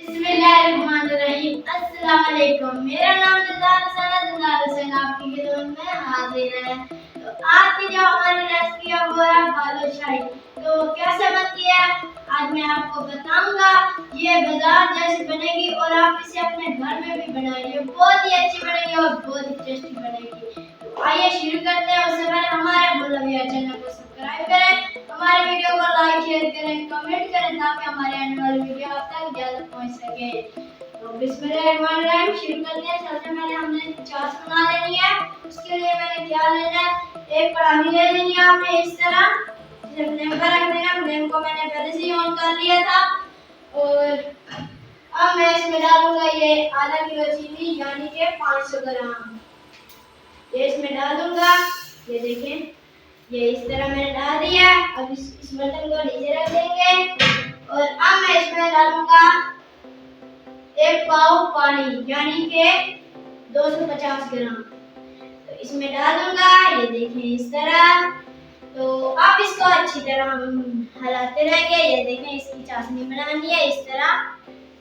बिस्मिल्लाहिर्रहमानिर्रहीम। अस्सलाम वालेकुम। मेरा नाम दिलदार हुसैन आपकी खिदमत में हाजिर है। तो आज की जो हमारी रेसिपी है वो है बालूशाही। तो कैसे बनती है आज मैं आपको बताऊंगा। ये बाजार जैसी बनेगी और आप इसे अपने घर में भी बनाइए, बहुत ही अच्छी बनेगी और बहुत ही टेस्टी बनेगी। तो आइए शुरू करते हैं। उससे पहले हमारे बुलविया चैनल को सब्सक्राइब करें, हमारे वीडियो को लाइक शेयर करें, कमेंट करें ताकि हमारे आने वाली वीडियो आप तक जल्द पहुंच सके। तो बिस्मिल्लाहिर्रहमानिर्रहीम शुरू करते हैं। सबसे पहले हमने चाश बना लेनी है। उसके लिए मैंने क्या लेना है, एक कढ़ाई ले लेनी है आपने इस तरह, फ्लेम पर रख देना। फ्लेम को मैंने पहले से ही ऑन कर लिया था। और अब मैं इसमें डालूंगा ये आधा किलो चीनी यानी कि 500 ग्राम ये इसमें डाल दूंगा। ये देखें, ये इस तरह मैंने डाल दिया। अब इस बर्तन को नीचे रख देंगे और अब मैं इसमें डालूंगा एक पाव पानी यानी कि 250 ग्राम। तो इसमें डाल दूंगा, ये देखें इस तरह। तो अब इसको अच्छी तरह हम हलाते रहेंगे। ये देखें इसकी चाशनी बनानी है इस तरह,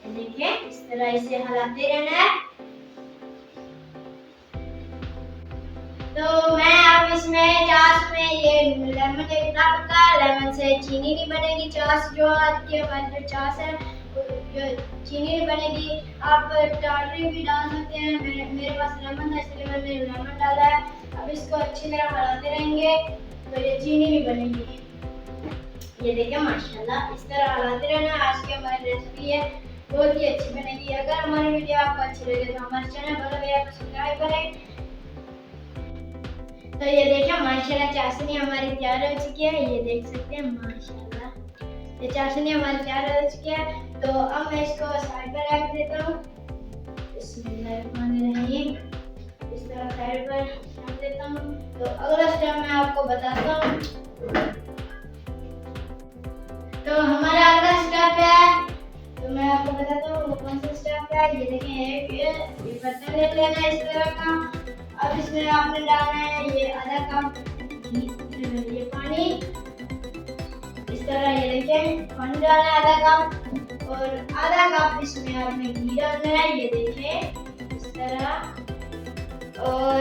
ये देखें इस तरह इसे हलाते रहना है। तो मैं अब इसमें चाश में ये लेमन एक डालूंगा। लेमन से चीनी नहीं बनेगी चाश, जो आज की हमारी जो चाश है चीनी नहीं बनेगी। आप टाटरी भी डाल सकते हैं, मेरे पास लेमन था इसलिए मैंने लेमन डाला है। अब इसको अच्छी तरह हलाते रहेंगे तो ये चीनी भी बनेगी। ये देखिए माशाल्लाह इस तरह हलाते रहना। आज की हमारी रेसिपी है, बहुत ही अच्छी बनेगी। अगर हमारी वीडियो आपको अच्छी लगे तो हमारे चैनल को सब्सक्राइब करें। तो ये देखिए माशाल्लाह चाशनी हमारी तैयार हो चुकी है, ये देख सकते हैं माशाल्लाह ये चाशनी हमारी तैयार हो चुकी है। तो अब मैं इसको साइड पर रख देता हूँ। बिस्मिल्लाहिर्रहमानिर्रहीम इस तरह साइड पर रख देता हूँ। तो अगला स्टेप मैं आपको बताता हूँ। तो हमारा अगला स्टेप है, तो मैं आपको बताता हूँ वो कौन सा स्टेप है। ये देखें ये बर्तन ले लेना है इस तरह का। अब इसमें आपने डालना है ये आधा कप ये पानी इस तरह, ये देखें पानी डालना है आधा कप और आधा कप इसमें आपने घी डालना है, ये देखें इस तरह। और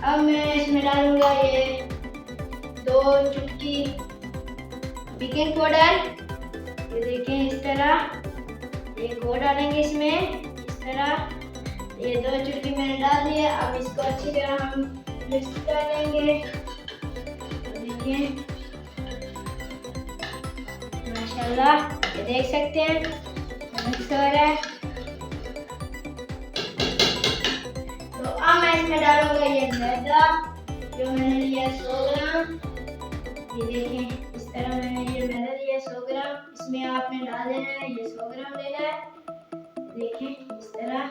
अब मैं इसमें डालूंगा ये 2 चुटकी बेकिंग पाउडर, ये देखें इस तरह एक और डालेंगे इसमें इस तरह। ये 2 चुटकी मैंने डाल दिए। अब इसको अच्छी तरह हम मिक्स कर लेंगे। देखिए माशाल्लाह ये देख सकते हैं मिक्स हो रहा है। तो अब मैं इसमें डालूंगा ये मैदा जो मैंने लिया 100 ग्राम, ये देखें इस तरह मैंने ये मैदा लिया 100 ग्राम। इसमें आपने डाल देना है ये 100 ग्राम लेना है, देखें इस तरह।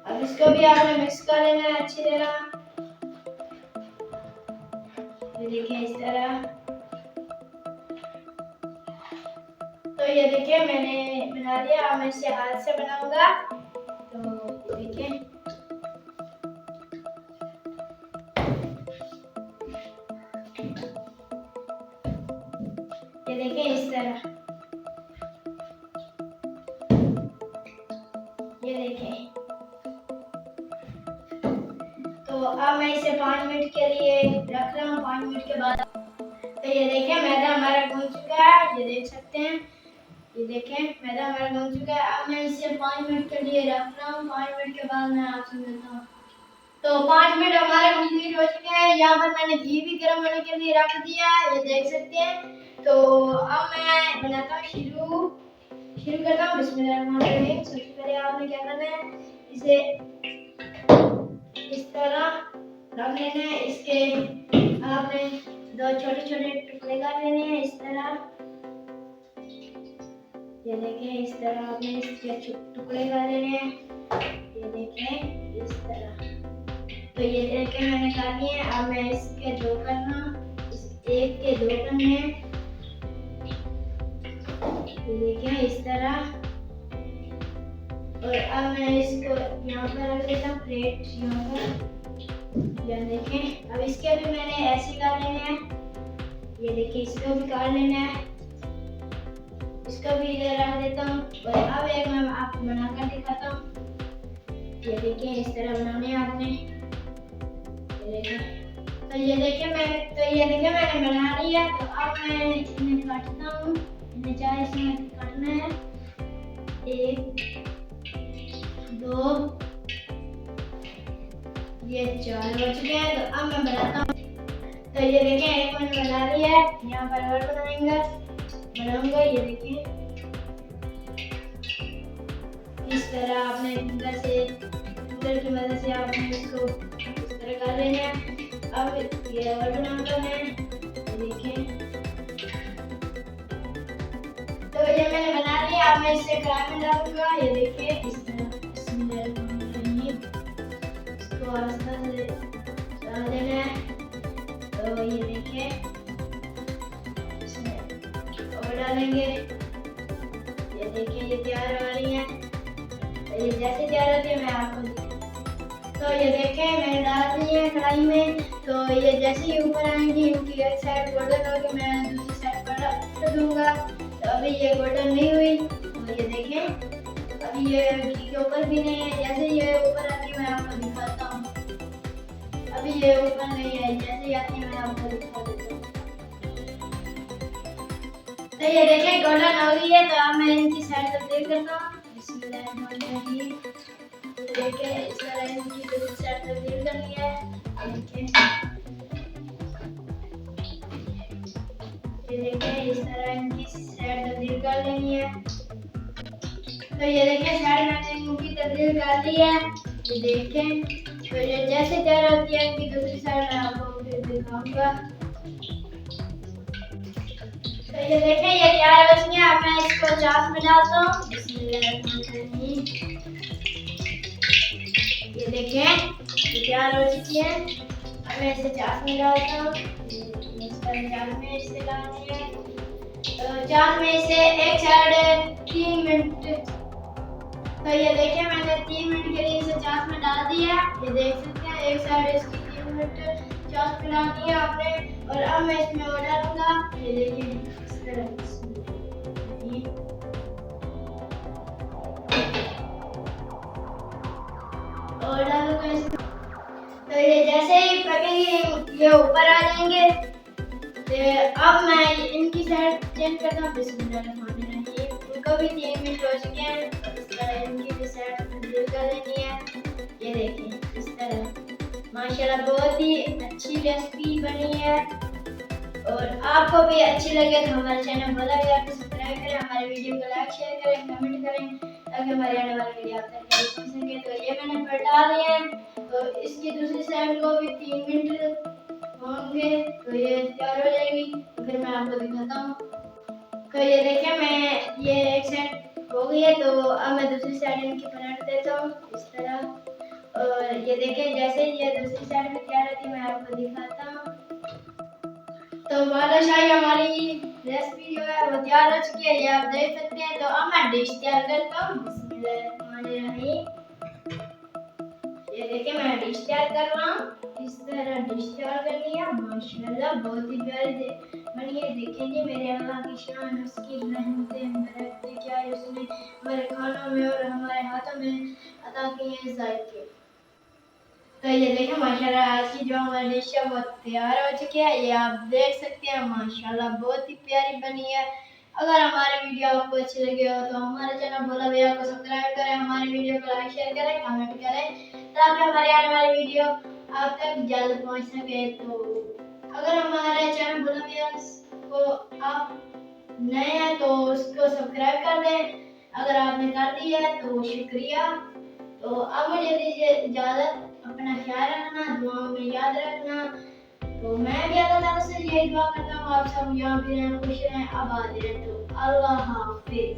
अब इसको भी आपने मिक्स कर लेना है अच्छी तरह, ये देखिए इस तरह। तो ये देखिए मैंने बना दिया। अब मैं इसे हाथ से बनाऊंगा। तो देखिए ये देखिए इस तरह, ये देखिए। तो अब मैं इसे 5 मिनट के लिए रख रहा हूँ। 5 मिनट के बाद तो ये देखें मैदा हमारा गूंद चुका है, ये देख सकते हैं, ये देखें मैदा हमारा गूंद चुका है। अब मैं इसे 5 मिनट के लिए रख रहा हूँ। 5 मिनट के बाद मैं आपसे मिलता हूँ। तो 5 मिनट हमारे कंप्लीट हो चुके हैं। यहाँ पर मैंने घी भी गर्म होने के लिए रख दिया है, ये देख सकते हैं। तो अब मैं बनाता हूँ शुरू करता हूँ। बिस्मिल्लाहिर्रहमानिर्रहीम। सबसे पहले आपने क्या करना है, इसे इस तरह रख लेना है। इसके आपने 2 छोटे छोटे टुकड़े कर लेने हैं इस तरह, ये देखें इस तरह आपने इसके टुकड़े कर लेने हैं, ये देखें इस तरह। तो ये देखें मैंने कर लिए। अब मैं इसके 2 करना, इस एक के 2 करने, ये देखें इस तरह। और अब मैं इसको यहाँ पर रख देता हूँ प्लेट यहाँ पर, ये देखें। अब इसके भी मैंने ऐसे कर लेने हैं, ये देखिए इसको भी काट लेना है। इसका भी रख देता हूँ। और अब एक मैं आपको बनाकर दिखाता हूँ। ये देखिए इस तरह बनाने हैं आपने। ये देखिए मैंने बना लिया। तो अब मैं इन्हें काटता हूँ। इन्हें 4 हिस्सों में काटना है। 1 2 ये 4 हो चुके हैं। तो अब मैं बनाता हूँ। तो ये देखिए एक मैंने बना लिया है। यहाँ पर और बनाऊंगा। ये देखिए इस तरह आपने फिंगर की मदद से आपने इसको इस तरह कर लेना है। अब ये और बनाऊंगा मैं। ये देखिए तो ये मैंने बना लिया। अब मैं इसे कढ़ाई में डालूंगा। ये देखिए इस तरह इसको आस्ते से डाल देना है। तो ये देखिए और डालेंगे। ये देखिए ये तैयार हो रही है। तो ये जैसे तैयार होती है मैं आपको तो ये देखिए मैंने डाल दी है कढ़ाई में। तो ये जैसे ही ऊपर आएंगी इनकी एक साइड गोल्डन होगी मैं दूसरी साइड पर रख दूंगा। तो अभी ये गोल्डन नहीं हुई। तो ये देखें अभी ये घी के ऊपर भी नहीं है। जैसे ये ऊपर आती है मैं आपको दिखाता हूँ। अभी ये ऊपर नहीं है। जैसे ही आती है मैं आपको दिखा देता हूँ। तो ये देखिए गोल्डन हो गई है। तो अब मैं इनकी साइड तब्दील करता हूँ। बिस्मिल्लाहिर्रहमानिर्रहीम। देखिए इस तरह इनकी दूसरी साइड तब्दील करनी है। ये देखिए इस तरह इनकी साइड तब्दील कर लेनी है। तो ये देखिए साइड मैंने इनकी तब्दील कर ली है। ये देखें तो ये जैसे तैयार होती है इनकी दूसरी साइड मैं आपको फिर दिखाऊंगा। तो ये देखें ये तैयार हो चुकी है। अब मैं इसको चाक में डालता हूँ। बिस्मिल्लाहिर्रहमानिर्रहीम। ये देखें ये तैयार हो चुकी है। अब मैं इसे चाक में डालता हूँ। चाक में इसे डालनी है। तो चाक में इसे एक साइड 3 मिनट। तो ये देखिए मैंने 3 मिनट के लिए इसे चाक में डाल दिया। ये देख सकते हैं एक साइड इसकी 3 मिनट चाक में डालनी है आपने। और अब मैं इसमें और डालूंगा। ये देखिए इस तरह और डालूंगा इसमें। तो ये जैसे ही पकेंगे ये ऊपर आ जाएंगे। तो अब मैं इनकी साइड चेंज करता हूँ। बिस्मिल्लाहिर्रहमानिर्रहीम। उनको भी 3 मिनट हो चुके हैं। इस तरह इनकी भी साइड तब्दील कर लेनी है। ये देखिए इस तरह माशाल्लाह बहुत ही अच्छी रेसिपी बनी है। और आपको भी अच्छी लगे तो हमारे चैनल को लाइक सब्सक्राइब करें। हमारे वीडियो को लाइक शेयर करें कमेंट करें ताकि हमारे आने वाले वीडियो आप तक पहुंच सके। तो ये मैंने पलटा दिए हैं। तो इसकी दूसरी साइड को भी 3 मिनट होंगे। तो ये तैयार हो जाएगी। तो फिर मैं आपको दिखाता हूँ। तो ये देखिए मैं ये एक साइड हो गई है। तो अब मैं दूसरी साइड इनकी पलट देता हूँ इस तरह। और ये देखिए जैसे ये दूसरी साइड में तैयार होती है मैं आपको दिखाता हूँ। तो बादशाही हमारी रेसिपी जो है वो तैयार हो चुकी है। ये आप देख सकते हैं। तो अब मैं डिश तैयार करता हूँ। बिस्मिल्लाहिर्रहमानिर्रहीम। ये देखिए मैं डिश तैयार कर रहा हूँ। इस तरह डिश तैयार कर लिया। माशाल्लाह बहुत ही प्यारी बनी है। देखिए मेरे अल्लाह की शान उसकी रहमतें बरकतें क्या है उसने हमारे खानों में और हमारे हाथों में अता किए हैं जायके। तो ये देखिए माशाल्लाह आज की जो हमारी डिश है वो तैयार हो चुकी है। ये आप देख सकते हैं माशाल्लाह बहुत ही प्यारी बनी है। अगर हमारी वीडियो आपको अच्छी लगी हो तो हमारे चैनल भोला भैया को सब्सक्राइब करें। हमारी वीडियो को लाइक शेयर करें कमेंट करें ताकि हमारी आने वाली वीडियो आप तक जल्द पहुंच सके। तो अगर हमारे चैनल भोला भैया को आप नए हैं तो उसको सब्सक्राइब कर दें। अगर आपने कर दिया है तो शुक्रिया। तो अब मुझे दीजिए इजाजत। अपना ख्याल रखना दुआओं में याद रखना। तो मैं भी अल्लाह ताला से यही दुआ करता हूँ आप सब यहाँ भी रहें खुश रहें आबाद रहें। तो अल्लाह हाफिज।